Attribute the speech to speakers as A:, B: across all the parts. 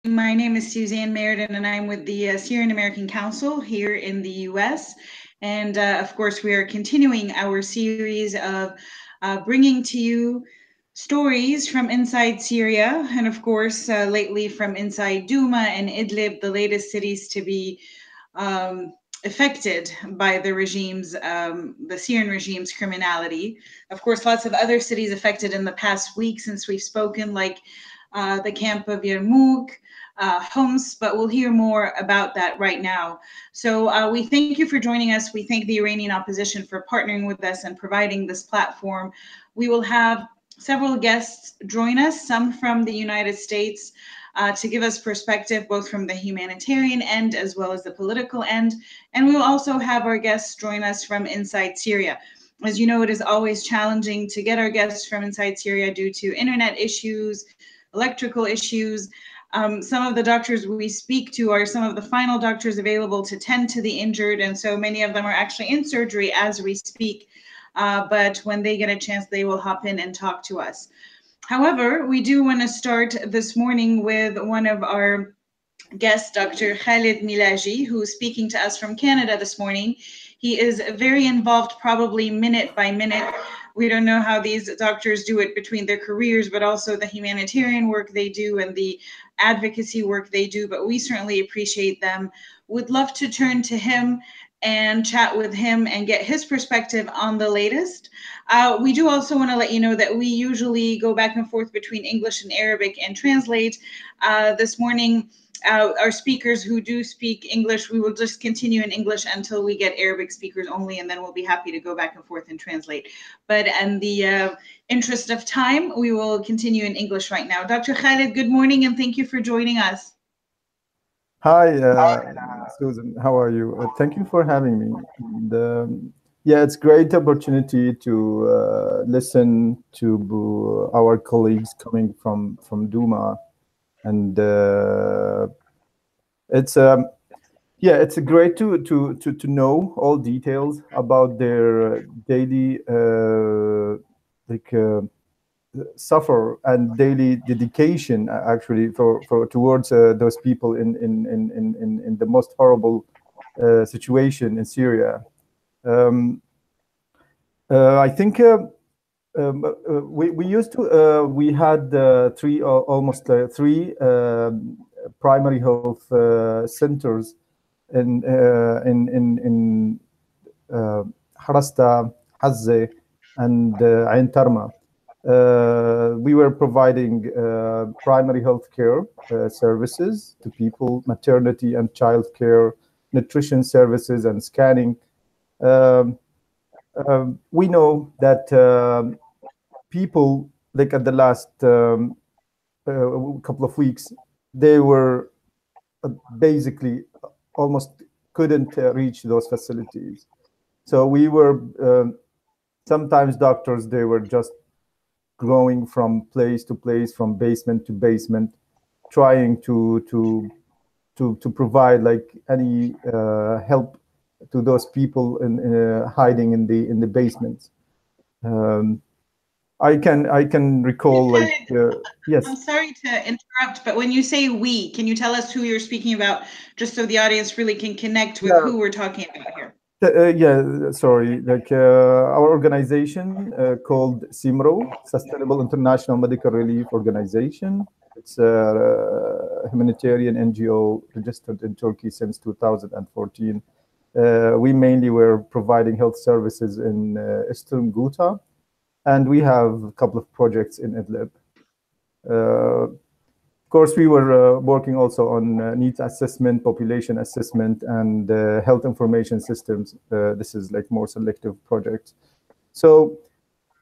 A: My name is Suzanne Meriden, and I'm with the Syrian American Council here in the U.S. And of course, we are continuing our series of bringing to you stories from inside Syria, and of course, lately from inside Douma and Idlib, the latest cities to be affected by the Syrian regime's criminality. Of course, lots of other cities affected in the past week since we've spoken, like the camp of Yarmouk, Homs, but we'll hear more about that right now. So we thank you for joining us. We thank the Iranian opposition for partnering with us and providing this platform. We will have several guests join us, some from the United States, to give us perspective both from the humanitarian end as well as the political end. And we will also have our guests join us from inside Syria. As you know, it is always challenging to get our guests from inside Syria due to internet issues, electrical issues. Some of the doctors we speak to are some of the final doctors available to tend to the injured, and so many of them are actually in surgery as we speak. But when they get a chance, they will hop in and talk to us. However, we do want to start this morning with one of our guests, Dr. Khalid Milaji, who's speaking to us from Canada this morning. He is very involved, probably minute by minute. We don't know how these doctors do it between their careers, but also the humanitarian work they do and the advocacy work they do, but we certainly appreciate them. Would love to turn to him and chat with him and get his perspective on the latest. We do also want to let you know that we usually go back and forth between English and Arabic and translate. This morning, our speakers who do speak English, we will just continue in English until we get Arabic speakers only, and then we'll be happy to go back and forth and translate. But in the interest of time, we will continue in English right now. Dr. Khalid, good morning, and thank you for joining us.
B: Hi, Susan. How are you? Thank you for having me. Yeah, it's great opportunity to listen to our colleagues coming from Duma, and it's yeah, it's great to know all details about their daily suffer and daily dedication actually for towards those people in the most horrible situation in Syria. I think we used to we had almost three primary health centers in Harasta, Hazze, and Ain Tarma. We were providing primary health care services to people, maternity and child care, nutrition services, and scanning. We know that people, like at the last couple of weeks, they were basically almost couldn't reach those facilities. So we were sometimes doctors, they were just going from place to place, from basement to basement, trying to provide like any help to those people hiding in the basements. I can recall like yes.
A: I'm sorry to interrupt, but when you say we, can you tell us who you're speaking about, just so the audience really can connect with who we're talking about here?
B: Yeah, sorry. Like our organization called SIMRO, Sustainable International Medical Relief Organization. It's a humanitarian NGO registered in Turkey since 2014. We mainly were providing health services in Eastern Ghouta, and we have a couple of projects in Idlib. Of course, we were working also on needs assessment, population assessment, and health information systems. This is like more selective projects. So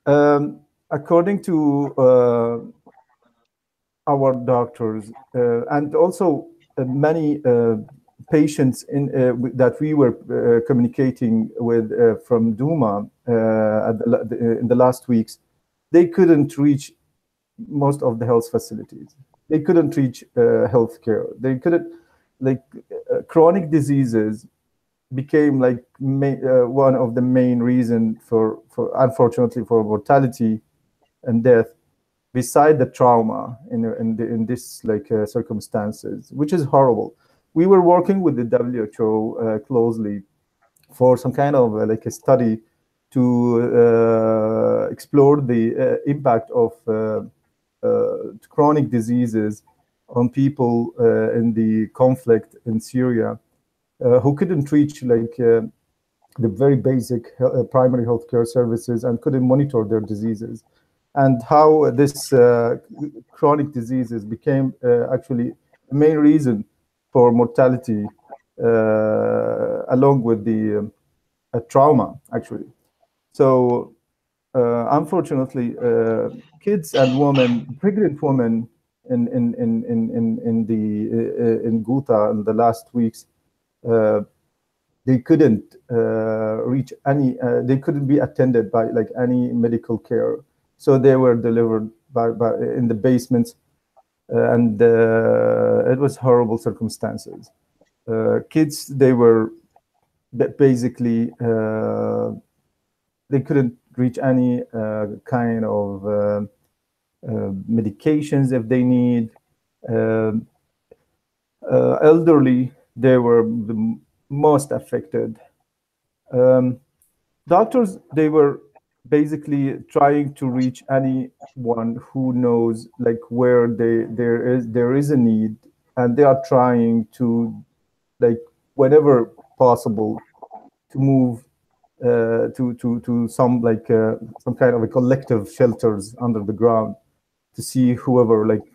B: according to our doctors and also many patients that we were communicating with from Duma in the last weeks, they couldn't reach most of the health facilities. They couldn't reach healthcare. They couldn't, like chronic diseases became like one of the main reasons for unfortunately for mortality and death, beside the trauma in this like circumstances, which is horrible. We were working with the WHO closely for some kind of like a study to explore the impact of chronic diseases on people in the conflict in Syria who couldn't reach like the very basic primary healthcare services and couldn't monitor their diseases, and how this chronic diseases became actually the main reason for mortality along with the trauma, actually. So unfortunately, kids and women, pregnant women in Ghouta in the last weeks, they couldn't reach any. They couldn't be attended by like any medical care, so they were delivered by in the basements, and it was horrible circumstances. Kids, they were basically they couldn't reach any kind of medications if they need. Elderly, they were the most affected. Doctors, they were basically trying to reach anyone who knows like where there is a need, and they are trying to like whenever possible to move to some like some kind of a collective shelters under the ground to see whoever like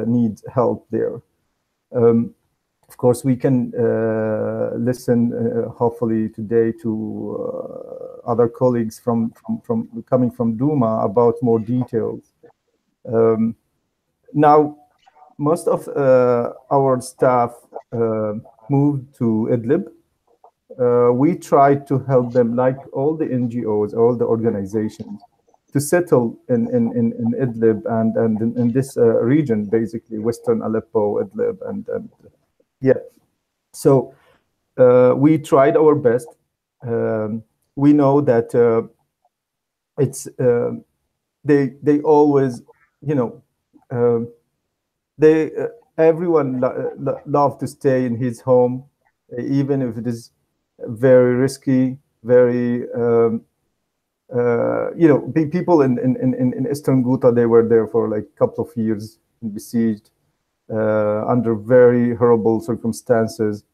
B: needs help there. Of course, we can listen hopefully today to other colleagues from coming from Duma about more details. Now, most of our staff moved to Idlib. We tried to help them, like all the NGOs, all the organizations, to settle in Idlib and in this region, basically Western Aleppo, Idlib, and yeah. So we tried our best. We know that it's they always, you know, they everyone love to stay in his home, even if it is very risky, very you know, people in Eastern Ghouta, they were there for like a couple of years besieged under very horrible circumstances,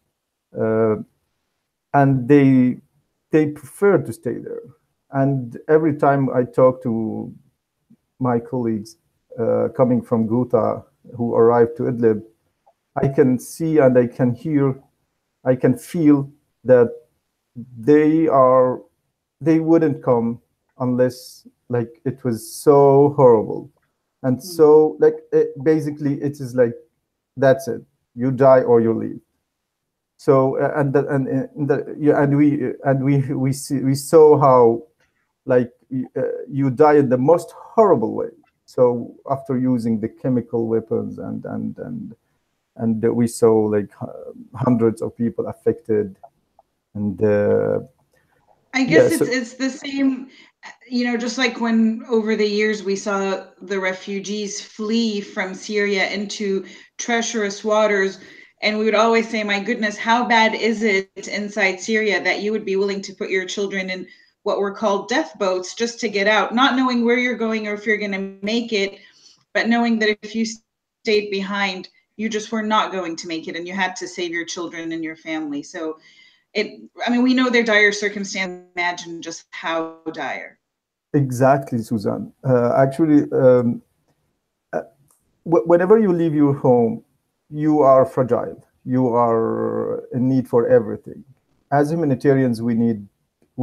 B: and they prefer to stay there. And every time I talk to my colleagues coming from Ghouta who arrived to Idlib, I can see and I can hear, I can feel that they wouldn't come unless like it was so horrible, and so like basically it is like that's it, you die or you leave. So we saw how like you die in the most horrible way. So after using the chemical weapons and we saw like hundreds of people affected, and
A: I guess it's the same, you know, just like when over the years we saw the refugees flee from Syria into treacherous waters, and we would always say, my goodness, how bad is it inside Syria that you would be willing to put your children in what were called death boats just to get out, not knowing where you're going or if you're going to make it, but knowing that if you stayed behind, you just were not going to make it, and you had to save your children and your family. So I mean, we know their dire circumstance. Imagine just how dire.
B: Exactly, Suzanne. Actually, whenever you leave your home, you are fragile. You are in need for everything. As humanitarians, we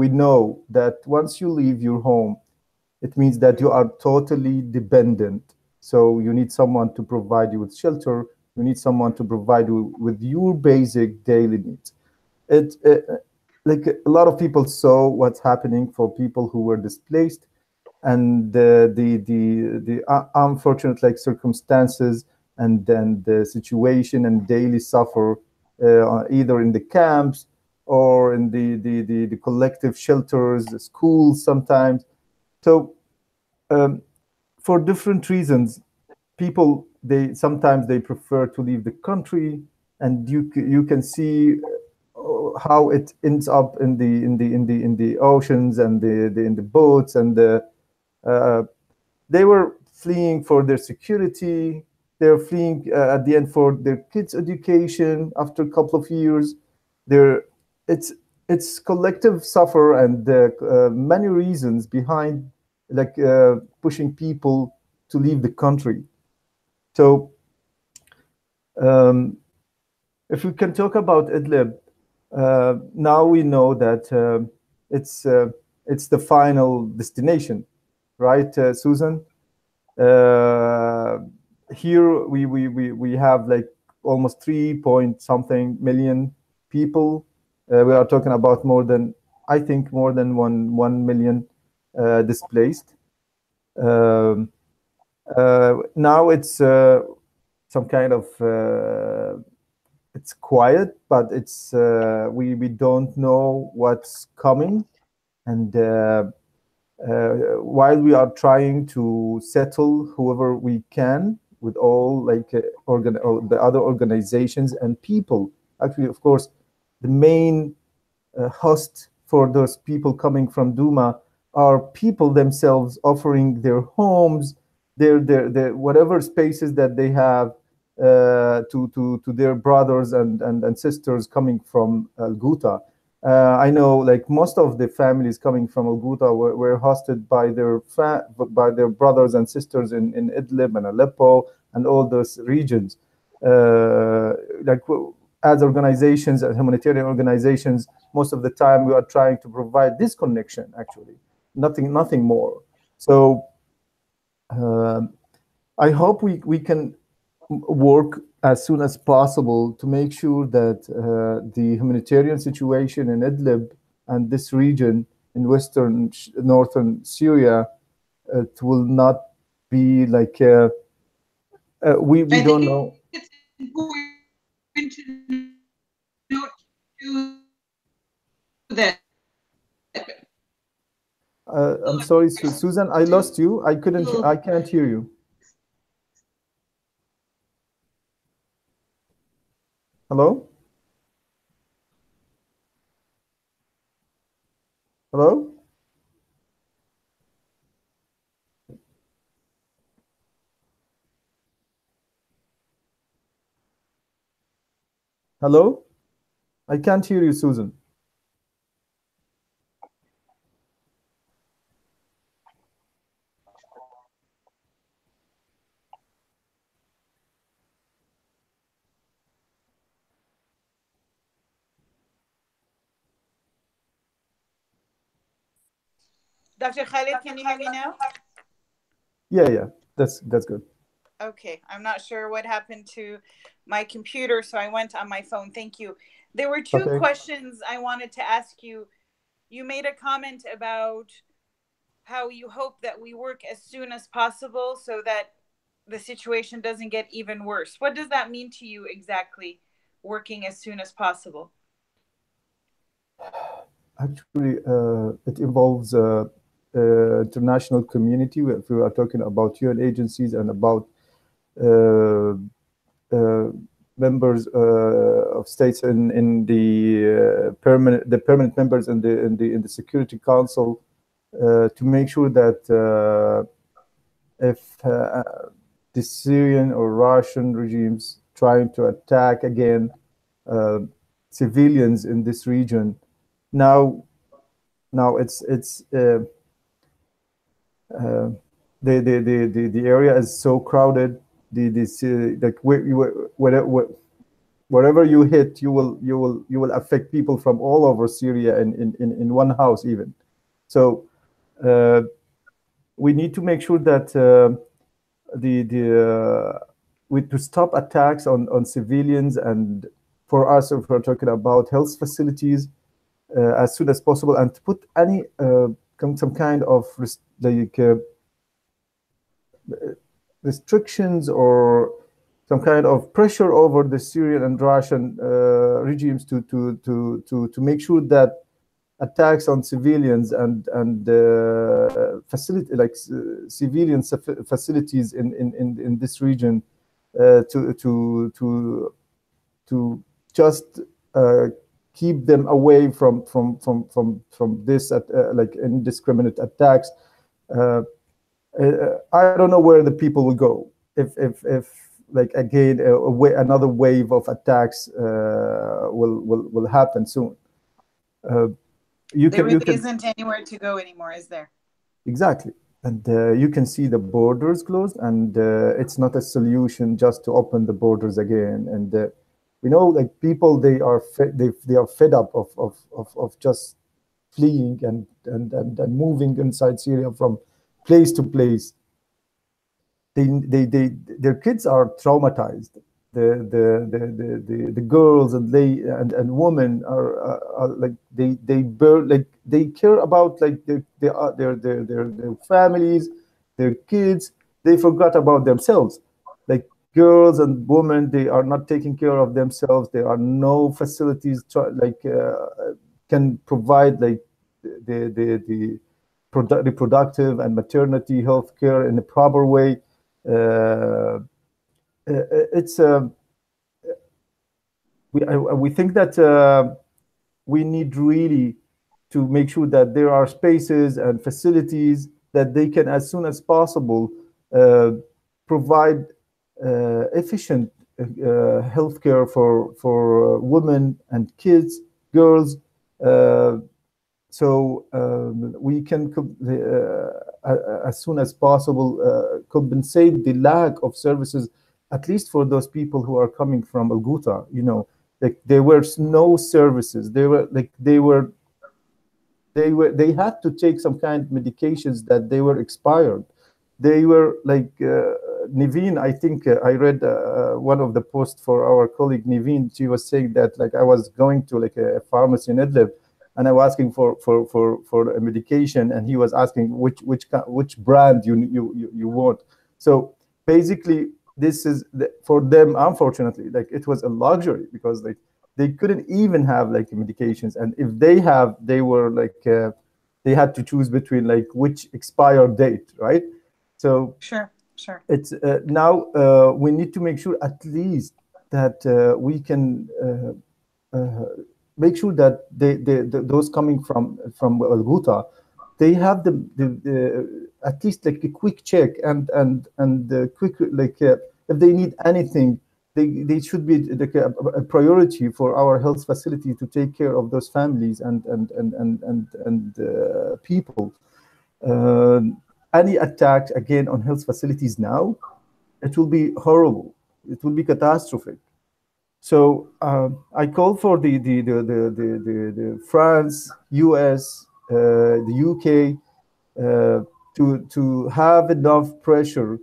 B: know that once you leave your home, it means that you are totally dependent. So you need someone to provide you with shelter. You need someone to provide you with your basic daily needs. Like a lot of people saw what's happening for people who were displaced, and the unfortunate like circumstances, and then the situation and daily suffer either in the camps or in the collective shelters, the schools sometimes. So for different reasons, people sometimes they prefer to leave the country, and you can see how it ends up in the oceans and in the boats, and they were fleeing for their security. They're fleeing at the end for their kids' education. After a couple of years, they're it's collective suffer, and many reasons behind, like pushing people to leave the country. So if we can talk about Idlib, now we know that it's the final destination, right, Susan? Here we have like almost 3 point something million people. We are talking about I think more than 1 million displaced. Now it's some kind of it's quiet, but it's we don't know what's coming, and while we are trying to settle whoever we can with all like the other organizations and people. Actually, of course, the main host for those people coming from Douma are people themselves offering their homes, their whatever spaces that they have to their brothers and sisters coming from Ghouta. I know like most of the families coming from Ghouta were hosted by their brothers and sisters in Idlib and Aleppo and all those regions. Like as organizations, as humanitarian organizations, most of the time we are trying to provide this connection, actually, nothing more. So I hope we can work as soon as possible to make sure that the humanitarian situation in Idlib and this region in northern Syria, it will not be like we don't know.
A: It's important to note too that
B: I'm sorry, Susan, I lost you. I can't hear you. Hello? Hello? Hello? I can't hear you, Susan.
C: Dr. Khalid, can you hear me now?
B: Yeah, that's good.
C: Okay, I'm not sure what happened to my computer, so I went on my phone. Thank you. There were two questions I wanted to ask you. You made a comment about how you hope that we work as soon as possible so that the situation doesn't get even worse. What does that mean to you exactly, working as soon as possible?
B: Actually, it involves international community. If we are talking about UN agencies and about members of states in the permanent members in the Security Council, to make sure that if the Syrian or Russian regimes trying to attack again civilians in this region, now it's the area is so crowded. Like wherever you hit, you will affect people from all over Syria in one house even. So we need to make sure that to stop attacks on civilians, and for us, if we're talking about health facilities, as soon as possible, and to put any some kind of restrictions or some kind of pressure over the Syrian and Russian regimes to make sure that attacks on civilians and facility like civilian facilities in this region to just keep them away from this like indiscriminate attacks. I don't know where the people will go if like again another wave of attacks will happen soon.
C: There really isn't anywhere to go anymore, is there?
B: Exactly. And you can see the borders closed, and it's not a solution just to open the borders again. And you know, like people, they are fed up of just fleeing and moving inside Syria from place to place. Their kids are traumatized. The girls and women are like they care about like their families, their kids. They forgot about themselves. Like girls and women, they are not taking care of themselves. There are no facilities can provide like the reproductive and maternity health care in a proper way. It's we think that we need really to make sure that there are spaces and facilities that they can, as soon as possible, provide efficient healthcare for women and kids, girls, so we can as soon as possible compensate the lack of services, at least for those people who are coming from Ghouta. You know, like there were no services. They had to take some kind of medications that they were expired. They were like Niveen. I think I read one of the posts for our colleague Niveen. She was saying that like I was going to like a pharmacy in Idlib, and I was asking for a medication, and he was asking which brand you want. So basically, this is for them. Unfortunately, like it was a luxury because like they couldn't even have like medications, and if they were like they had to choose between like which expired date, right? So
C: sure.
B: It's now we need to make sure at least that we can. Make sure that those coming from Ghouta, they have the at least like a quick check and quick like if they need anything, they should be like a priority for our health facility to take care of those families and people. Any attack again on health facilities now, it will be horrible. It will be catastrophic. So I call for the France, US, the UK to have enough pressure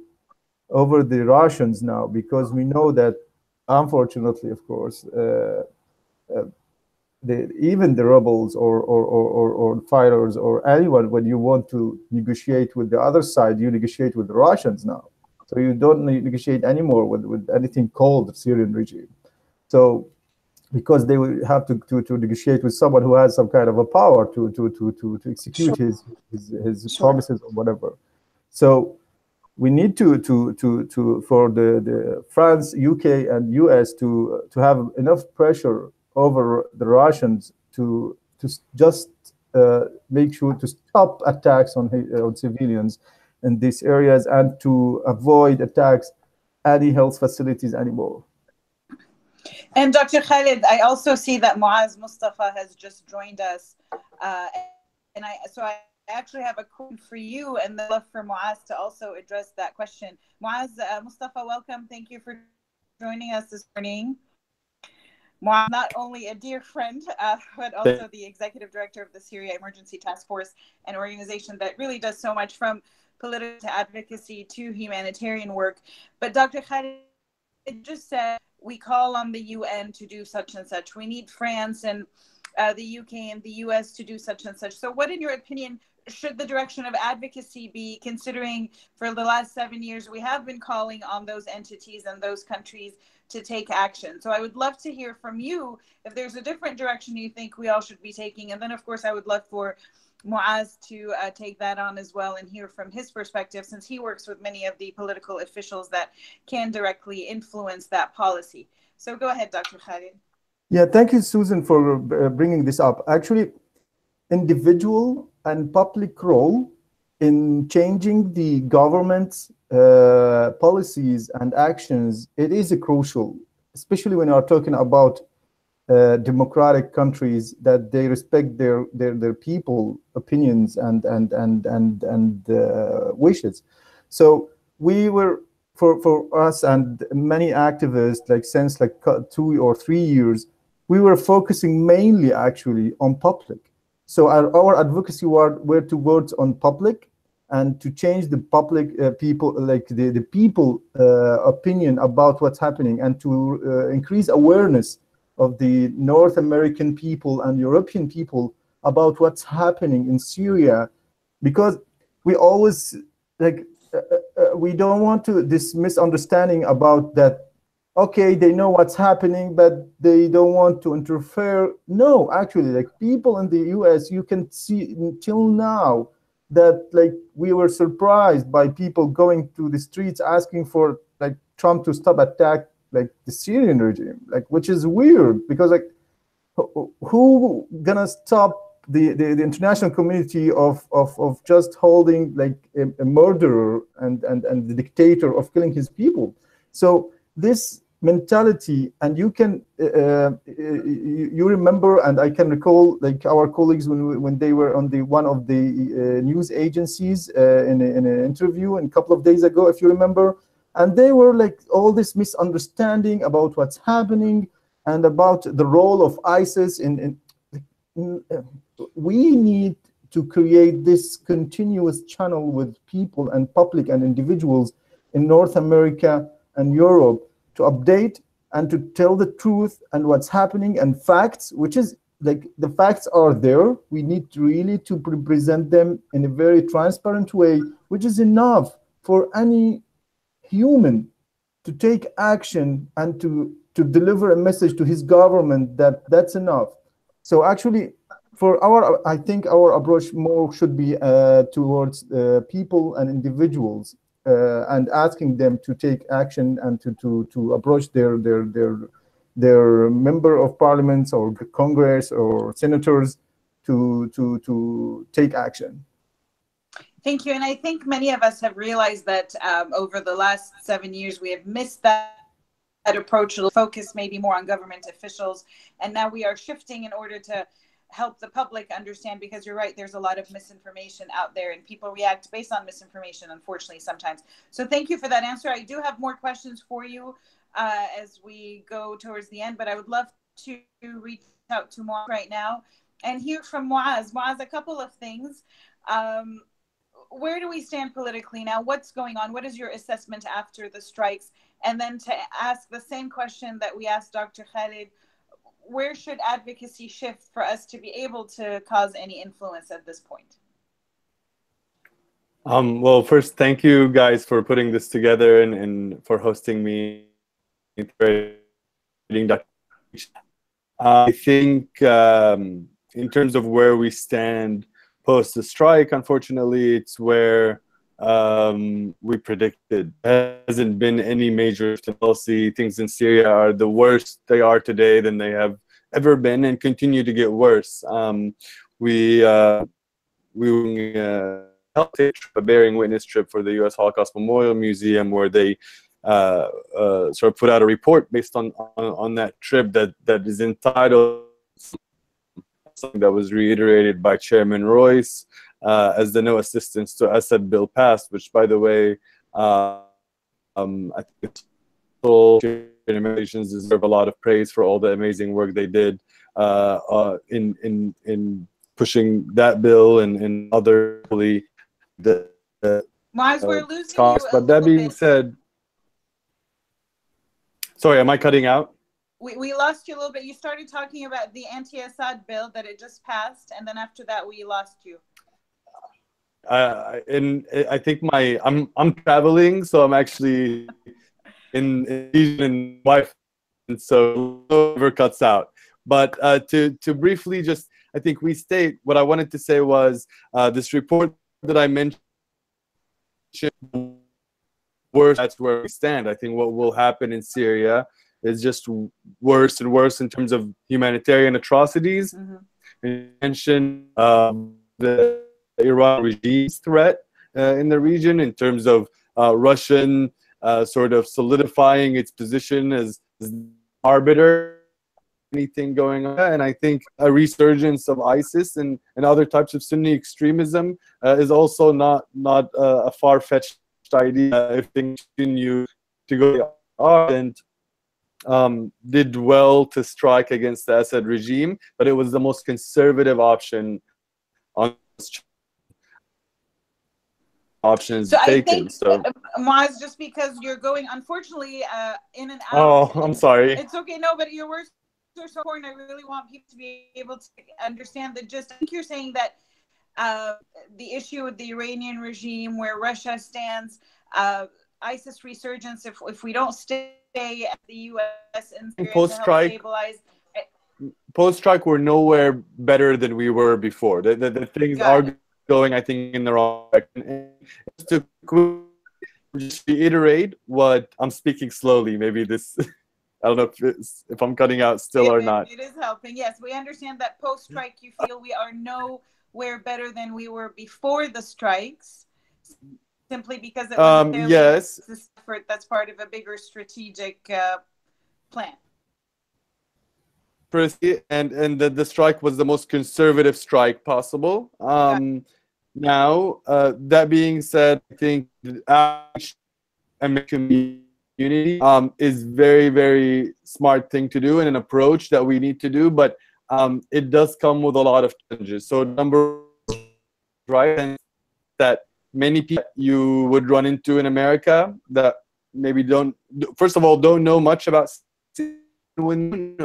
B: over the Russians now, because we know that, unfortunately, of course, even the rebels or fighters or anyone, when you want to negotiate with the other side, you negotiate with the Russians now. So you don't negotiate anymore with anything called the Syrian regime. So, because they will have to negotiate with someone who has some kind of a power to execute his promises or whatever. So we need to for the France, UK, and US to have enough pressure over the Russians to just make sure to stop attacks on civilians in these areas and to avoid attacks any health facilities anymore.
C: And Dr. Khalid, I also see that Muaz Mustafa has just joined us. And I actually have a question for you, and then love for Muaz to also address that question. Muaz Mustafa, welcome. Thank you for joining us this morning. Muaz, not only a dear friend, but also the executive director of the Syria Emergency Task Force, an organization that really does so much from political to advocacy to humanitarian work. But Dr. Khalid just said, we call on the UN to do such and such. We need France and the UK and the US to do such and such. So what, in your opinion, should the direction of advocacy be, considering for the last 7 years we have been calling on those entities and those countries to take action? So I would love to hear from you if there's a different direction you think we all should be taking. And then, of course, I would love for Muaz to take that on as well and hear from his perspective, since he works with many of the political officials that can directly influence that policy. So go ahead, Dr. Khalid.
B: Yeah, thank you, Susan, for bringing this up. Actually, individual and public role in changing the government's policies and actions, it is crucial, especially when you are talking about democratic countries, that they respect their people opinions and wishes. So we were, for us and many activists, like since like 2 or 3 years, we were focusing mainly actually on public. So our advocacy were towards on public, and to change the public people, like the people opinion about what's happening, and to increase awareness of the North American people and European people about what's happening in Syria, because we always like we don't want to this misunderstanding about that. Okay, they know what's happening, but they don't want to interfere. No, actually, like people in the US, you can see until now that like we were surprised by people going to the streets asking for like Trump to stop attack like the Syrian regime, like, which is weird, because like who gonna stop the international community of just holding like a murderer and the dictator of killing his people? So this mentality, and you can you remember, and I can recall like our colleagues when they were on one of the news agencies in an interview a couple of days ago, if you remember, and they were like all this misunderstanding about what's happening and about the role of ISIS in we need to create this continuous channel with people and public and individuals in North America and Europe to update and to tell the truth and what's happening and facts, which is like the facts are there. We need to really to present them in a very transparent way, which is enough for any human to take action and to deliver a message to his government that that's enough. So actually, for I think our approach more should be towards people and individuals, and asking them to take action and to approach their member of parliaments or Congress or senators to take action.
C: Thank you. And I think many of us have realized that over the last 7 years, we have missed that approach to focus maybe more on government officials. And now we are shifting in order to help the public understand, because you're right, there's a lot of misinformation out there and people react based on misinformation, unfortunately, sometimes. So thank you for that answer. I do have more questions for you as we go towards the end, but I would love to reach out to Muaz right now and hear from Muaz. Muaz, a couple of things. Where do we stand politically now? What's going on? What is your assessment after the strikes? And then to ask the same question that we asked Dr. Khalid, where should advocacy shift for us to be able to cause any influence at this point?
D: Well, first, thank you guys for putting this together and for hosting me. I think in terms of where we stand post the strike, unfortunately, it's where we predicted. There hasn't been any major policy. Things in Syria are the worst they are today than they have ever been, and continue to get worse. We were a bearing witness trip for the U.S. Holocaust Memorial Museum, where they sort of put out a report based on that trip that is entitled, something that was reiterated by Chairman Royce, as the No Assistance to Assad bill passed, which, by the way, I think organizations deserve a lot of praise for all the amazing work they did in pushing that bill and other
C: Mars, we're losing you.
D: But that being said, sorry, am I cutting out?
C: We lost you a little bit. You started talking about the anti-Assad bill that it just passed, and then after that we lost you.
D: and I think I'm traveling, so I'm actually in wife, and so never cuts out. But to briefly just, I think restate what I wanted to say was this report that I mentioned. Worse, that's where we stand. I think what will happen in Syria is just worse and worse in terms of humanitarian atrocities. You mentioned the Iran regime's threat in the region in terms of Russian sort of solidifying its position as arbiter, anything going on. And I think a resurgence of ISIS and other types of Sunni extremism is also not a far-fetched idea if things continue to go and did well to strike against the Assad regime, but it was the most conservative option on options
C: so
D: taken.
C: I think,
D: so
C: Moaz, just because you're going, unfortunately, in and out.
D: Oh, I'm sorry.
C: It's okay. No, but your words are so important. I really want people to be able to understand the gist. I think you're saying that the issue with the Iranian regime, where Russia stands, ISIS resurgence, if we don't stay at the U.S. and
D: post-strike,
C: stabilize.
D: Post-strike, we're nowhere better than we were before. The things are going, I think, in the wrong direction. Just to just reiterate what I'm speaking slowly, maybe this, I don't know if I'm cutting out still or not.
C: It is helping. Yes, we understand that post-strike, you feel we are nowhere better than we were before the strikes, simply because it was
D: yes,
C: this effort that's part of a bigger strategic plan.
D: And the strike was the most conservative strike possible. Now, that being said, I think the American community is very, very smart thing to do and an approach that we need to do, but it does come with a lot of challenges. So number one, right, and that many people you would run into in America that maybe first of all, don't know much about when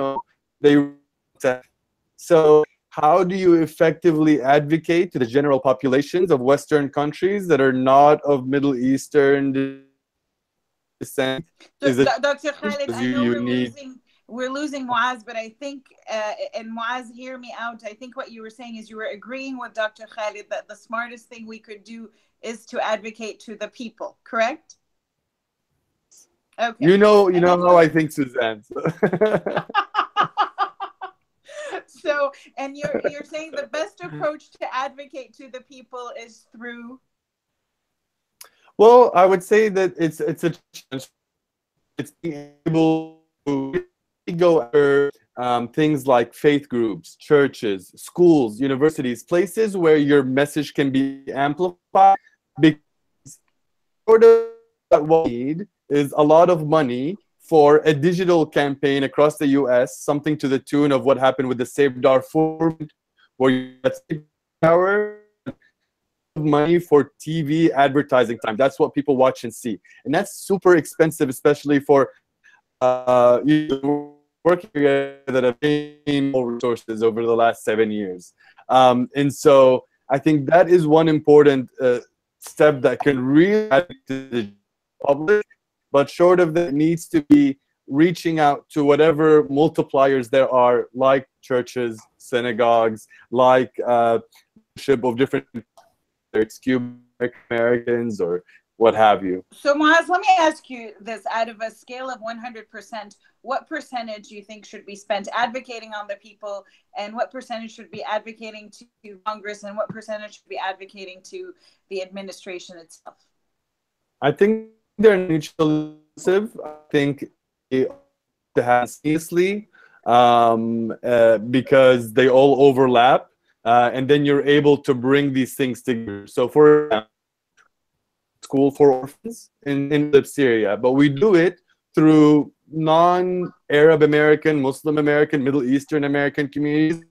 D: so how do you effectively advocate to the general populations of Western countries that are not of Middle Eastern descent?
C: So, Dr. Khalid, I know we're losing Moaz, but I think, and Moaz, hear me out, I think what you were saying is you were agreeing with Dr. Khalid that the smartest thing we could do is to advocate to the people, correct? Okay.
D: You know how I think, Suzanne.
C: So, and you're saying the best approach to advocate to the people is through?
D: Well, I would say that it's being able to go after things like faith groups, churches, schools, universities, places where your message can be amplified, because sort of what we need is a lot of money for a digital campaign across the US, something to the tune of what happened with the Save Darfur, where you get money for TV advertising time. That's what people watch and see. And that's super expensive, especially for working together that have gained more resources over the last 7 years. And so I think that is one important step that can really add to the public. But short of that, it needs to be reaching out to whatever multipliers there are, like churches, synagogues, like of different, whether it's Cuban Americans or what have you.
C: So Moaz, let me ask you this: out of a scale of 100%, what percentage do you think should be spent advocating on the people, and what percentage should be advocating to Congress, and what percentage should be advocating to the administration itself?
D: I think they're mutually exclusive. I think they to have seamlessly because they all overlap, and then you're able to bring these things together. So for example, school for orphans in Idlib, Syria, but we do it through non-Arab American, Muslim American, Middle Eastern American communities.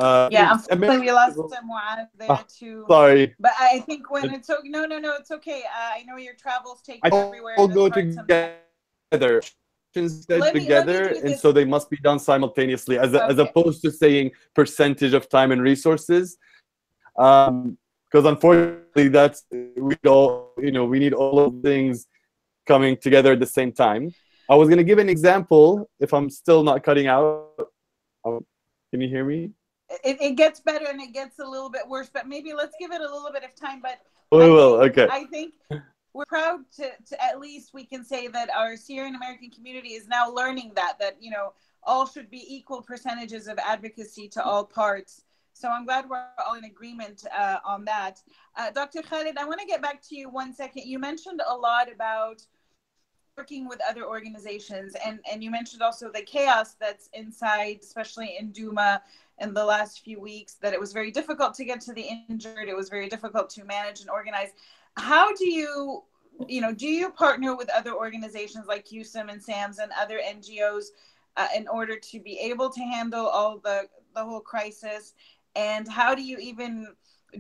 C: Yeah, unfortunately we lost Muad there too.
D: Sorry,
C: but I think when it's no, it's okay. I know your travels take you everywhere.
D: All go together. together, and so they must be done simultaneously, as opposed to saying percentage of time and resources. Because unfortunately, we need all of things coming together at the same time. I was going to give an example, if I'm still not cutting out. Can you hear me?
C: It gets better and it gets a little bit worse, but maybe let's give it a little bit of time. But I think we're proud to at least we can say that our Syrian American community is now learning that all should be equal percentages of advocacy to all parts. So I'm glad we're all in agreement on that. Dr. Khalid, I want to get back to you 1 second. You mentioned a lot about working with other organizations, and you mentioned also the chaos that's inside, especially in Douma in the last few weeks, that it was very difficult to get to the injured. It was very difficult to manage and organize. How do you partner with other organizations like USIM and SAMS and other NGOs in order to be able to handle all the whole crisis? And how do you even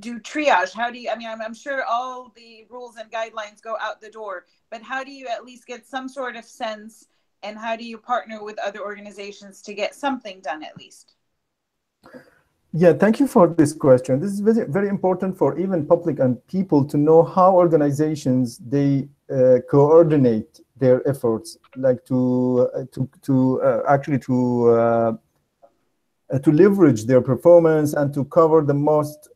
C: do triage? I'm sure all the rules and guidelines go out the door, but how do you at least get some sort of sense, and how do you partner with other organizations to get something done at least?
B: Yeah, thank you for this question. This is very, very important for even public and people to know how organizations, they coordinate their efforts, like to leverage their performance and to cover the most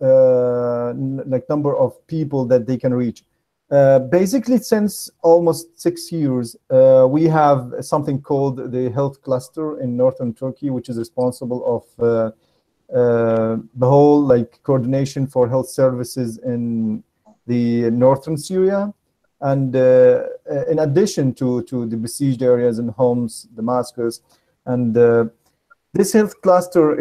B: number of people that they can reach. Basically, since almost 6 years, we have something called the health cluster in northern Turkey, which is responsible of the whole coordination for health services in the northern Syria. And in addition to the besieged areas in Homs, Damascus, and this health cluster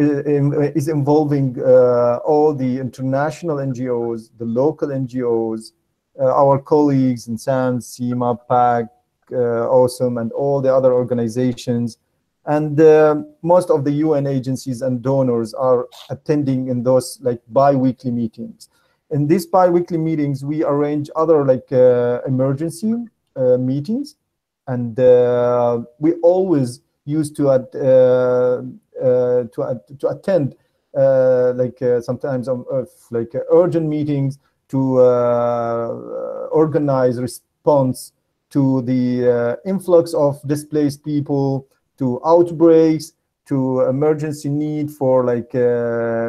B: is involving all the international NGOs, the local NGOs, our colleagues in SAMS, CIMA, PAC, OSOM, and all the other organizations. And most of the UN agencies and donors are attending in those bi-weekly meetings. In these bi-weekly meetings, we arrange other emergency meetings, and we always used to attend sometimes urgent meetings to organize response to the influx of displaced people, to outbreaks, to emergency need for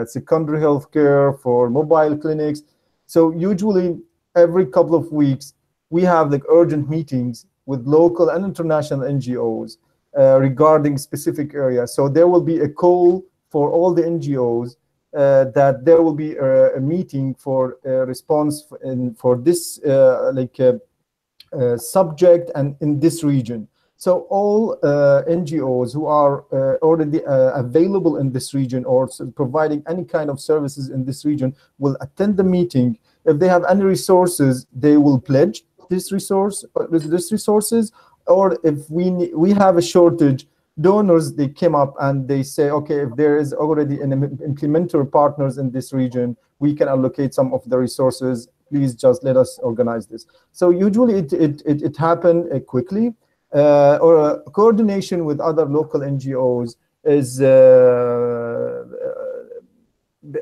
B: secondary health care, for mobile clinics. So usually every couple of weeks, we have urgent meetings with local and international NGOs regarding specific areas. So there will be a call for all the NGOs that there will be a meeting for a response for this subject and in this region. So all NGOs who are already available in this region or providing any kind of services in this region will attend the meeting. If they have any resources, they will pledge this resources. Or if we have a shortage, donors, they came up and they say, okay, if there is already an implementer partners in this region, we can allocate some of the resources. Please just let us organize this. So usually it happened quickly. Or coordination with other local NGOs is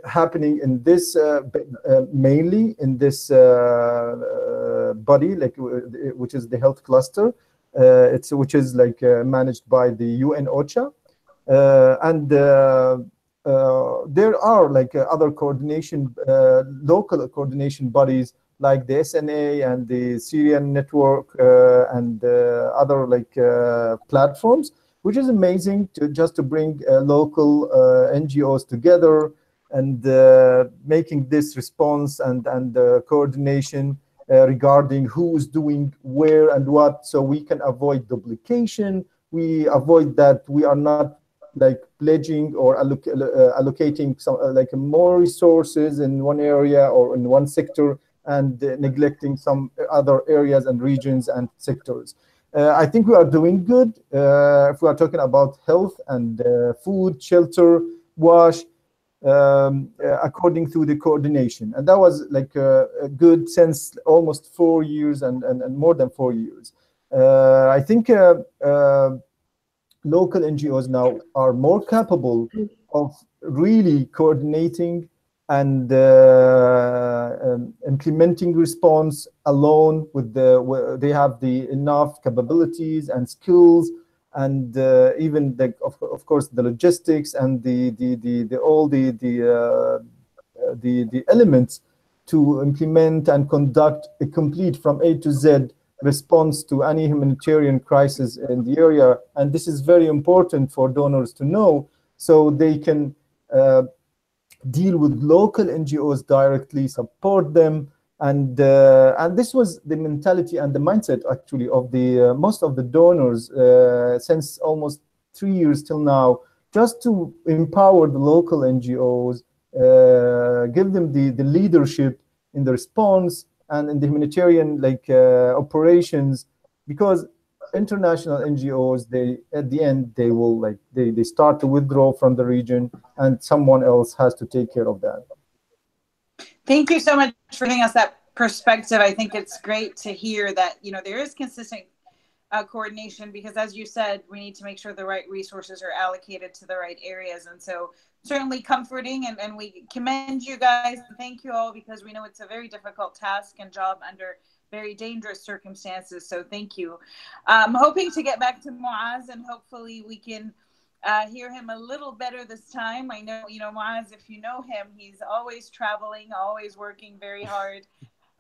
B: happening in this mainly in this body, which is the health cluster. Which is managed by the UN OCHA, and there are other coordination, local coordination bodies like the SNA and the Syrian network and other platforms, which is amazing to bring local NGOs together and making this response and coordination regarding who's doing where and what, so we can avoid duplication. We avoid that we are not pledging or allocating some more resources in one area or in one sector and neglecting some other areas and regions and sectors. I think we are doing good if we are talking about health and food, shelter, wash, according to the coordination. And that was a good since almost 4 years and more than 4 years. I think local NGOs now are more capable of really coordinating and implementing response alone with they have the enough capabilities and skills, and even of course the logistics and all the elements to implement and conduct a complete from A to Z response to any humanitarian crisis in the area. And this is very important for donors to know, so they can deal with local NGOs directly, support them. And this was the mentality and the mindset actually of the most of the donors since almost 3 years till now, just to empower the local NGOs, give them the leadership in the response and in the humanitarian operations, because international NGOs, they at the end they will they start to withdraw from the region, and someone else has to take care of that.
C: Thank you so much for giving us that perspective. I think it's great to hear that, you know, there is consistent coordination, because as you said, we need to make sure the right resources are allocated to the right areas. And so certainly comforting, and we commend you guys. Thank you all, because we know it's a very difficult task and job under very dangerous circumstances. So thank you. I'm hoping to get back to Muaz, and hopefully we can hear him a little better this time. I know, you know, Muaz, if you know him, he's always traveling, always working very hard.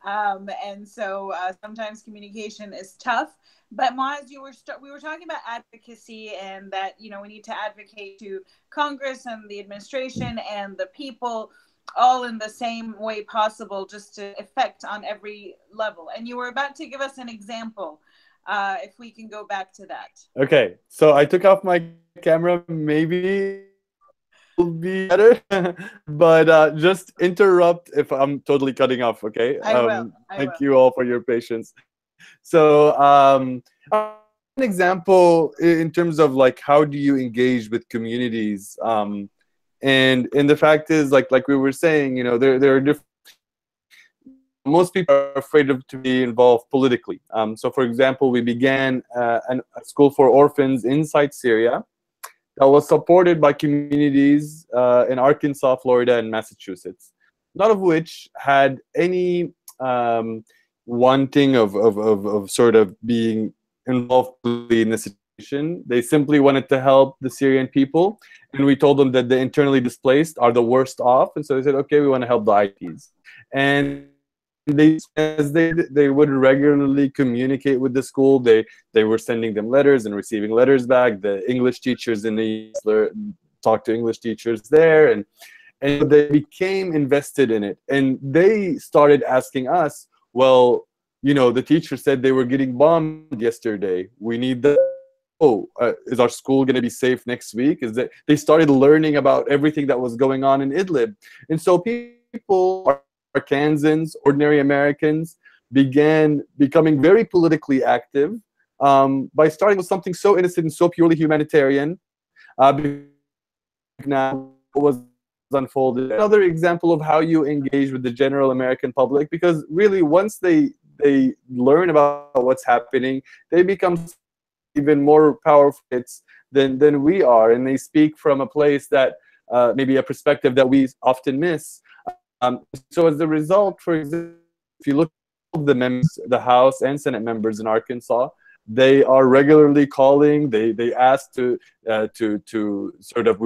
C: And so sometimes communication is tough. But Muaz, we were talking about advocacy, and that, you know, we need to advocate to Congress and the administration and the people all in the same way possible, just to affect on every level. And you were about to give us an example, if we can go back to that.
D: Okay, so I took off my camera. Maybe it'll be better, but just interrupt if I'm totally cutting off, okay?
C: I will.
D: Thank you all for your patience. So an example in terms of like, how do you engage with communities? And the fact is, like we were saying, you know, there are different. Most people are afraid to be involved politically. So, for example, we began a school for orphans inside Syria that was supported by communities in Arkansas, Florida, and Massachusetts, none of which had any wanting of sort of being involved in the situation. They simply wanted to help the Syrian people, and we told them that the internally displaced are the worst off, and so they said, okay, we want to help the IPs. And they would regularly communicate with the school. They were sending them letters and receiving letters back. The English teachers in the talked to English teachers there, and they became invested in it. And they started asking us, well, you know, the teacher said they were getting bombed yesterday. We need the is our school going to be safe next week? Is that they started learning about everything that was going on in Idlib. And so people, Arkansans, ordinary Americans, began becoming very politically active by starting with something so innocent and so purely humanitarian. Now was unfolded. Another example of how you engage with the general American public, because really once they learn about what's happening, they become even more powerful than we are, and they speak from a place that maybe a perspective that we often miss. So as a result, for example, if you look at the members, the House and Senate members in Arkansas, they are regularly calling. They asked to sort of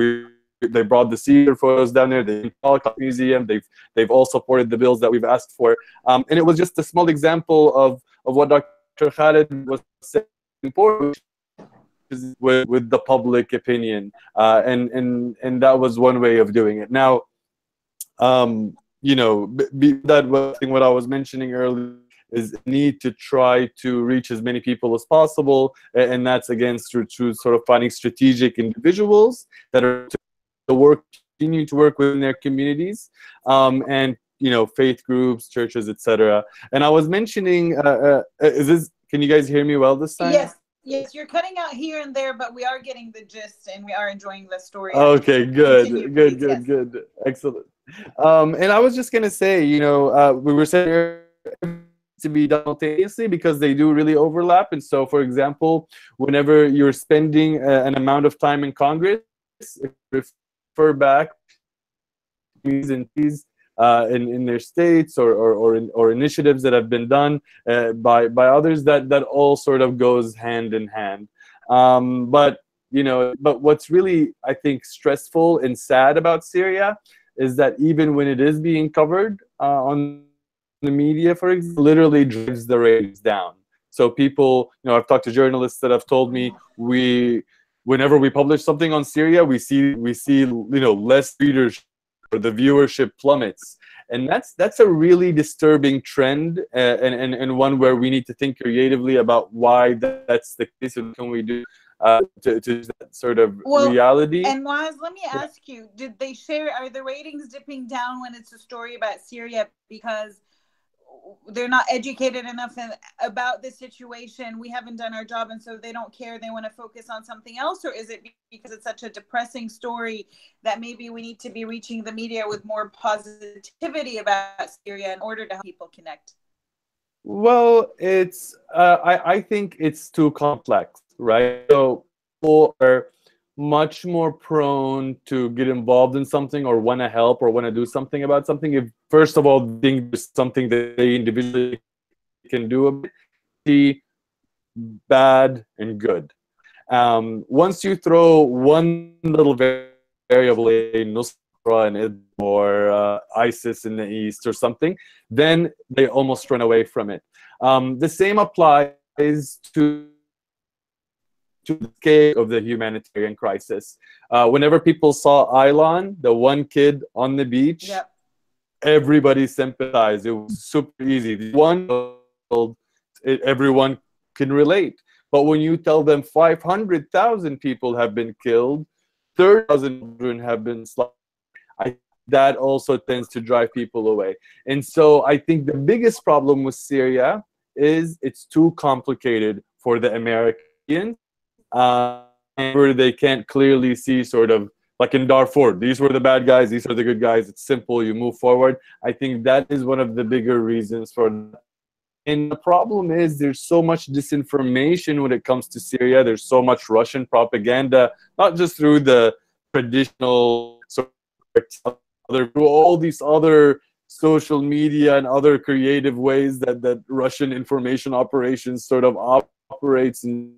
D: they brought the Caesar photos down there. They call the museum. They've all supported the bills that we've asked for. And it was just a small example of what Dr. Khaled was saying, important with the public opinion, and that was one way of doing it. Now, you know, that was what I was mentioning earlier, is need to try to reach as many people as possible, and that's again through sort of finding strategic individuals that are continue to work within their communities, and you know, faith groups, churches, etc. And I was mentioning, can you guys hear me well this time?
C: Yes, you're cutting out here and there, but we are getting the gist, and we are enjoying the story.
D: Okay, good, excellent. And I was just gonna say, you know, we were saying to be done simultaneously because they do really overlap. And so, for example, whenever you're spending an amount of time in Congress, refer back and these in their states or initiatives that have been done by others, that all sort of goes hand in hand. But what's really, I think, stressful and sad about Syria is that even when it is being covered on the media, for example, literally drives the ratings down. So people, I've talked to journalists that have told me whenever we publish something on Syria, we see less readers, or the viewership plummets. And that's a really disturbing trend, and one where we need to think creatively about why that's the case, and can we do to that sort of reality.
C: And Moaz, let me ask you, are the ratings dipping down when it's a story about Syria because they're not educated enough about the situation, we haven't done our job, and so they don't care, they want to focus on something else? Or is it because it's such a depressing story that maybe we need to be reaching the media with more positivity about Syria in order to help people connect?
D: Well, it's I think it's too complex, right? So people are much more prone to get involved in something or want to help or want to do something about something if, first of all, think there's something that they individually can do about it, bad and good. Once you throw one little variable in Nusra and Idlib or ISIS in the east or something, then they almost run away from it. The same applies to the scale of the humanitarian crisis. Whenever people saw Aylan, the one kid on the beach,
C: yep,
D: everybody sympathized. It was super easy. Everyone can relate. But when you tell them 500,000 people have been killed, 30,000 children have been slaughtered, that also tends to drive people away. And so I think the biggest problem with Syria is it's too complicated for the Americans. Where they can't clearly see, sort of like in Darfur, these were the bad guys, these are the good guys, it's simple, you move forward. I think that is one of the bigger reasons for that. And the problem is there's so much disinformation when it comes to Syria. There's so much Russian propaganda, not just through the traditional sort of through all these other social media and other creative ways that Russian information operations sort of operates, and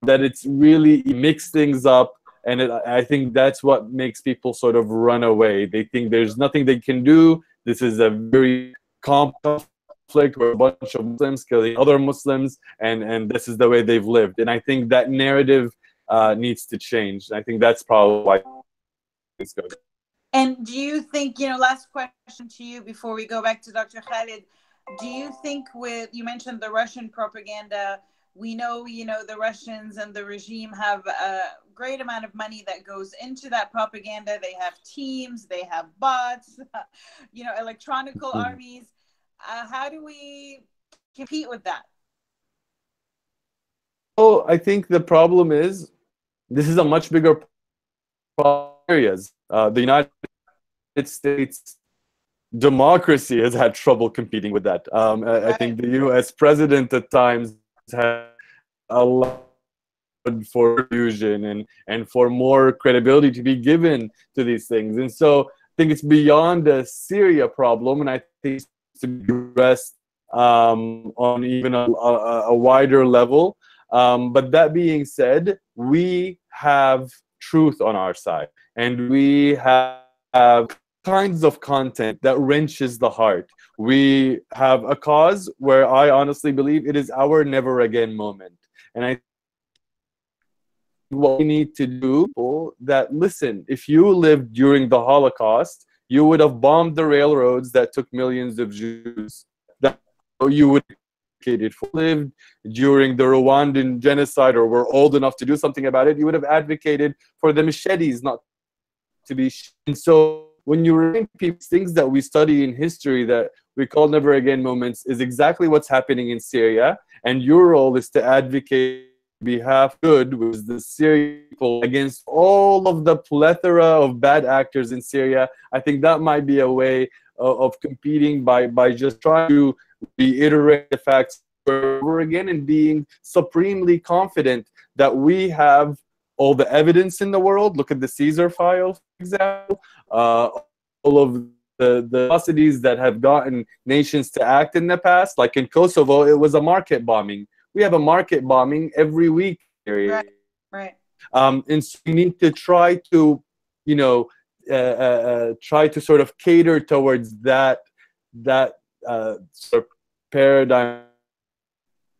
D: that it's really mixed things up. And I think that's what makes people sort of run away. They think there's nothing they can do. This is a very complex conflict where a bunch of Muslims killing other Muslims, and this is the way they've lived. And I think that narrative needs to change. I think that's probably why it's good.
C: And do you think, last question to you before we go back to Dr. Khalid, do you think you mentioned the Russian propaganda, we know, the Russians and the regime have a great amount of money that goes into that propaganda. They have teams, they have bots, electronical armies. How do we compete with that?
D: Well, I think the problem is this is a much bigger problem. Areas. The United States democracy has had trouble competing with that. I think the U.S. president at times has allowed for fusion and for more credibility to be given to these things. And so I think it's beyond a Syria problem, and I think it's to be addressed on even a wider level. But that being said, we have truth on our side, and we have kinds of content that wrenches the heart. We have a cause where I honestly believe it is our never again moment. And I think what we need to do that, listen, if you lived during the Holocaust, you would have bombed the railroads that took millions of Jews. That you would have lived during the Rwandan genocide, or were old enough to do something about it, you would have advocated for the machetes not to be. And so when you remind people things that we study in history that we call never again moments is exactly what's happening in Syria, and your role is to advocate on behalf of good, which is the Syrian people, against all of the plethora of bad actors in Syria. I think that might be a way of competing by just trying to reiterate the facts over again, and being supremely confident that we have all the evidence in the world. Look at the Caesar file, for example. All of the atrocities that have gotten nations to act in the past, like in Kosovo, it was a market bombing. We have a market bombing every week.
C: Right, right.
D: And so we need to try to, you know, try to sort of cater towards that sort of paradigm.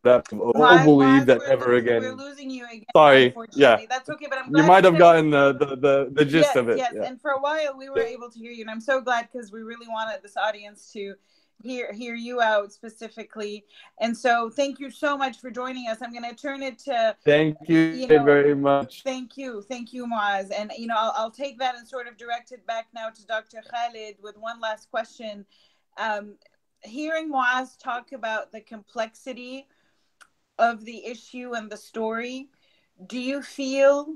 D: That won't believe that ever again.
C: We're losing you again.
D: Sorry, yeah,
C: that's okay. But I'm glad
D: you might have gotten the gist of it.
C: Yes,
D: yeah.
C: And for a while we were able to hear you, and I'm so glad, because we really wanted this audience to hear you out specifically. And so thank you so much for joining us. I'm going to turn it to
D: thank you very much.
C: Thank you, Muaz. And I'll take that and sort of direct it back now to Dr. Khalid with one last question. Hearing Muaz talk about the complexity of the issue and the story, do you feel,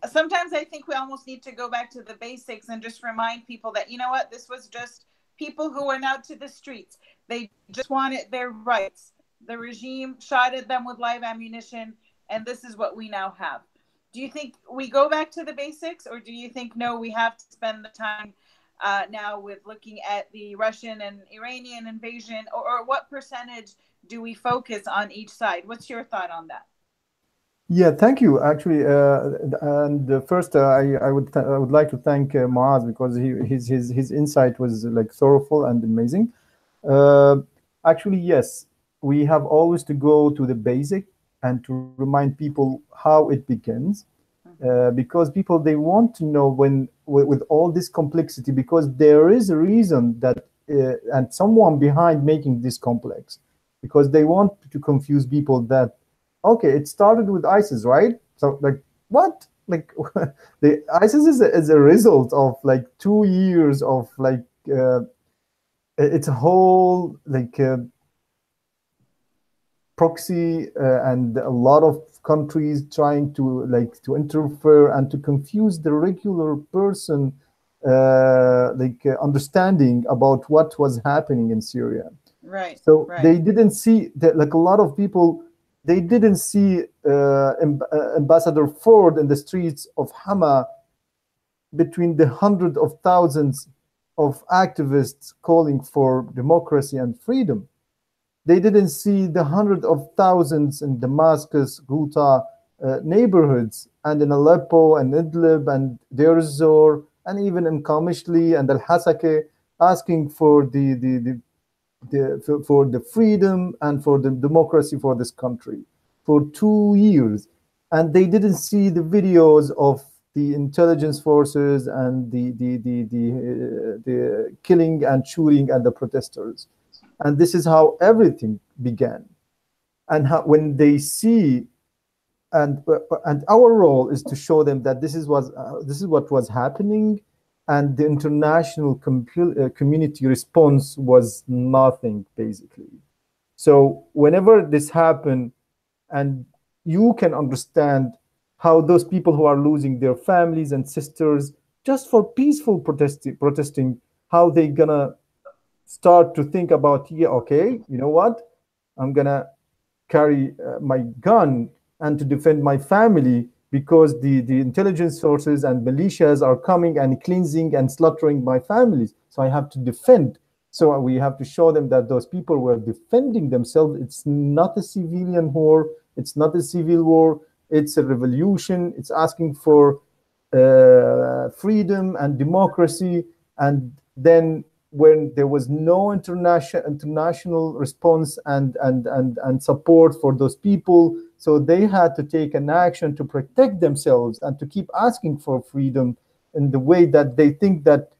C: sometimes I think we almost need to go back to the basics and just remind people that, you know what, this was just people who went out to the streets. They just wanted their rights. The regime shot at them with live ammunition, and this is what we now have. Do you think we go back to the basics, or do you think, no, we have to spend the time now with looking at the Russian and Iranian invasion, or what percentage do we focus on each side? What's your thought on that?
B: Yeah, thank you. Actually, and first, I would like to thank Muaz, because his insight was like thoroughful and amazing. Actually, yes, we have always to go to the basic and to remind people how it begins, because people, they want to know when with all this complexity, because there is a reason that and someone behind making this complex, because they want to confuse people that, okay, it started with ISIS, right? So like, what? Like the ISIS is a result of like 2 years of like it's a whole like proxy and a lot of countries trying to interfere and to confuse the regular person understanding about what was happening in Syria.
C: Right.
B: So they didn't see that, like a lot of people, they didn't see Ambassador Ford in the streets of Hama between the hundreds of thousands of activists calling for democracy and freedom. They didn't see the hundreds of thousands in Damascus, Ghouta neighborhoods, and in Aleppo and Idlib and Deir ez-Zor, and even in Qamishli and Al-Hasake, asking for the freedom and for the democracy for this country for 2 years. And they didn't see the videos of the intelligence forces and the killing and shooting and the protesters. And this is how everything began. And when they see, and our role is to show them that this is what was happening, and the international community response was nothing, basically. So whenever this happened, and you can understand how those people who are losing their families and sisters just for peaceful protesting, how they gonna start to think about, yeah, okay, you know what, I'm gonna carry my gun and to defend my family, because the intelligence sources and militias are coming and cleansing and slaughtering my families. So I have to defend. So we have to show them that those people were defending themselves. It's not a civilian war. It's not a civil war. It's a revolution. It's asking for freedom and democracy. And then when there was no international response and support for those people, so they had to take an action to protect themselves and to keep asking for freedom in the way that they think that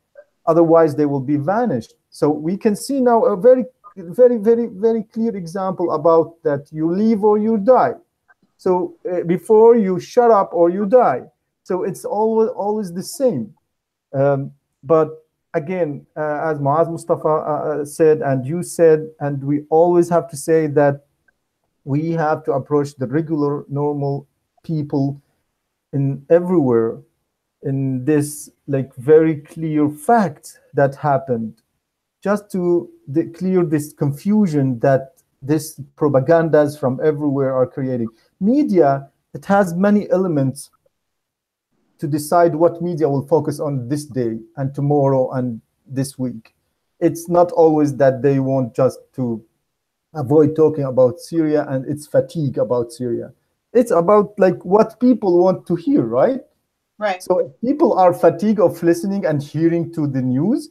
B: otherwise they will be vanished. So we can see now a very, very, very, very clear example about that: you live or you die. So before, you shut up or you die. So it's always the same. But again, as Muaz Mustafa said, and you said, and we always have to say that we have to approach the regular, normal people in everywhere in this like very clear fact that happened. just to clear this confusion that this propagandas from everywhere are creating. Media, it has many elements to decide what media will focus on this day and tomorrow and this week. It's not always that they want just to avoid talking about Syria and its fatigue about Syria. It's about like what people want to hear, right?
C: Right.
B: So if people are fatigued of listening and hearing to the news,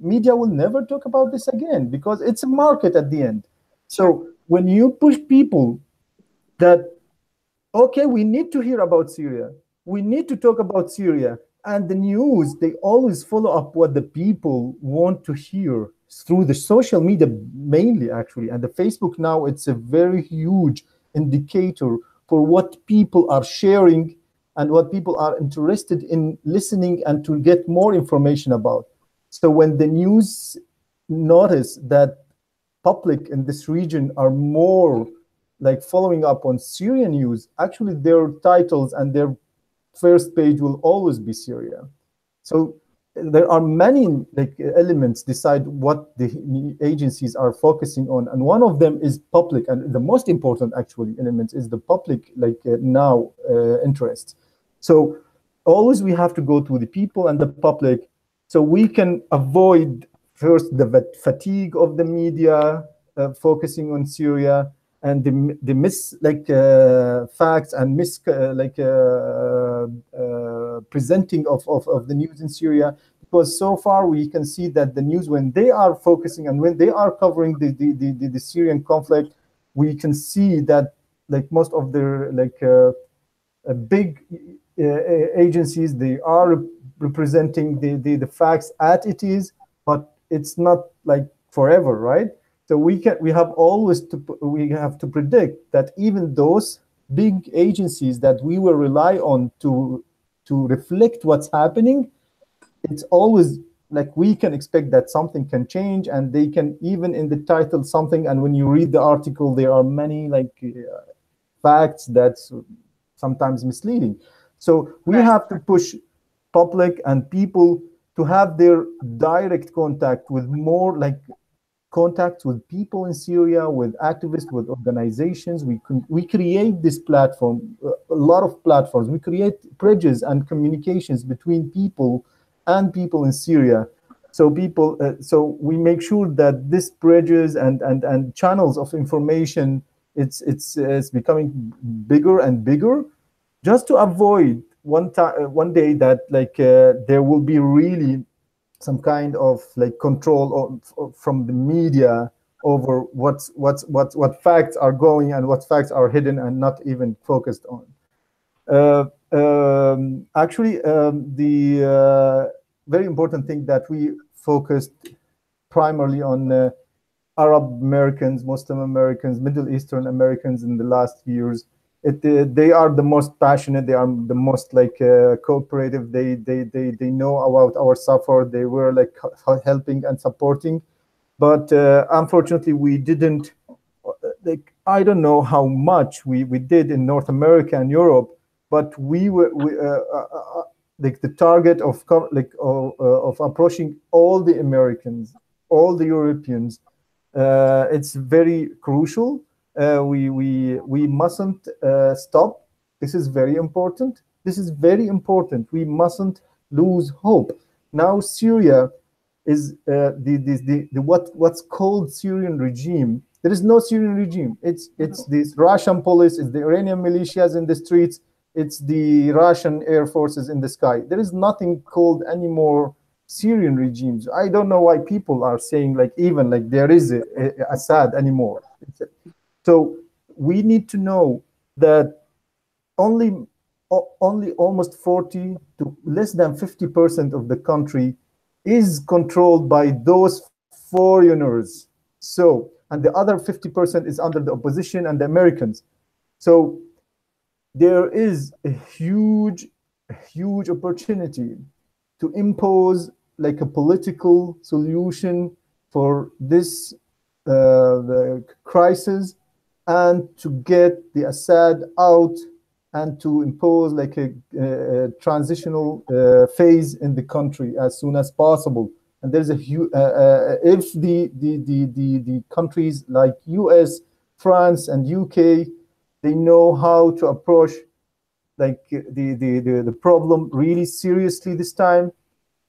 B: media will never talk about this again because it's a market at the end. So when you push people that, okay, we need to hear about Syria, we need to talk about Syria, and the news, they always follow up what the people want to hear through the social media mainly, actually. And the Facebook now, it's a very huge indicator for what people are sharing and what people are interested in listening and to get more information about. So when the news notice that public in this region are more like following up on Syrian news, actually their titles and their first page will always be Syria. So there are many like elements decide what the agencies are focusing on, and one of them is public, and the most important actually element is the public now interest. So always we have to go to the people and the public, so we can avoid first the fatigue of the media focusing on Syria and the facts and presenting of the news in Syria, because so far we can see that the news, when they are focusing and when they are covering the Syrian conflict, we can see that like most of their big agencies, they are representing the facts as it is, but it's not like forever, right? So we have to predict that even those big agencies that we will rely on to reflect what's happening, it's always like we can expect that something can change, and they can even in the title something, and when you read the article, there are many facts that's sometimes misleading. So we have to push public and people to have their direct contact with more contacts with people in Syria, with activists, with organizations. We create this platform, a lot of platforms. We create bridges and communications between people and people in Syria. So so we make sure that this bridges and channels of information, it's becoming bigger and bigger, just to avoid one day that there will be really some kind of control from the media over what facts are going and what facts are hidden and not even focused on. The very important thing that we focused primarily on Arab Americans, Muslim Americans, Middle Eastern Americans in the last years. They are the most passionate. They are the most cooperative. They know about our suffer. They were helping and supporting, but unfortunately we didn't. I don't know how much we did in North America and Europe, but we were the target of approaching all the Americans, all the Europeans. It's very crucial. We mustn't stop. This is very important. This is very important. We mustn't lose hope. Now Syria is what's called Syrian regime. There is no Syrian regime. It's this Russian police, it's the Iranian militias in the streets, it's the Russian air forces in the sky. There is nothing called anymore Syrian regimes. I don't know why people are saying there is a Assad anymore. So we need to know that only almost 40 to less than 50% of the country is controlled by those foreigners. So, and the other 50% is under the opposition and the Americans. So there is a huge opportunity to impose a political solution for this crisis, and to get the Assad out and to impose a transitional phase in the country as soon as possible. And there's a huge, if the countries like US, France, and UK, they know how to approach like the problem really seriously this time,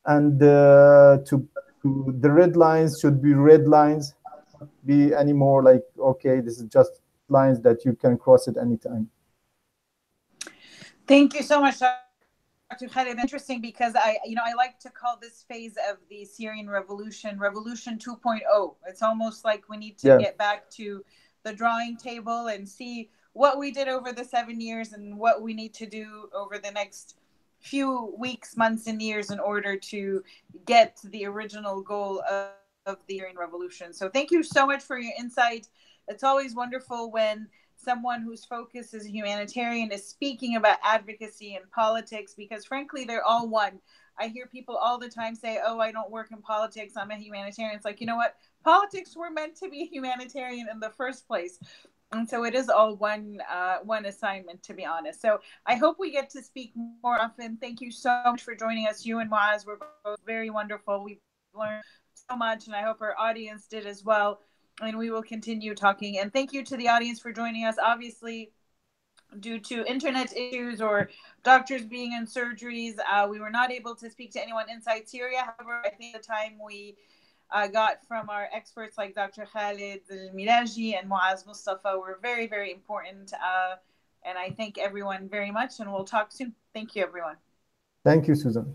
B: and to the red lines should be red lines, not be anymore like, okay, this is just lines that you can cross at any time.
C: Thank you so much, Dr. Khalid. Interesting, because I like to call this phase of the Syrian revolution 2.0. It's almost like we need to get back to the drawing table and see what we did over the 7 years and what we need to do over the next few weeks, months, and years in order to get to the original goal of the Syrian revolution. So thank you so much for your insight. It's always wonderful when someone whose focus is humanitarian is speaking about advocacy and politics, because frankly, they're all one. I hear people all the time say, oh, I don't work in politics, I'm a humanitarian. It's like, you know what? Politics were meant to be humanitarian in the first place. And so it is all one assignment, to be honest. So I hope we get to speak more often. Thank you so much for joining us. You and Muaz were both very wonderful. We've learned so much, and I hope our audience did as well. And we will continue talking. And thank you to the audience for joining us. Obviously, due to internet issues or doctors being in surgeries, we were not able to speak to anyone inside Syria. However, I think the time we got from our experts like Dr. Khalid Al-Milaji and Muaz Mustafa were very, very important. And I thank everyone very much, and we'll talk soon. Thank you, everyone.
B: Thank you, Susan.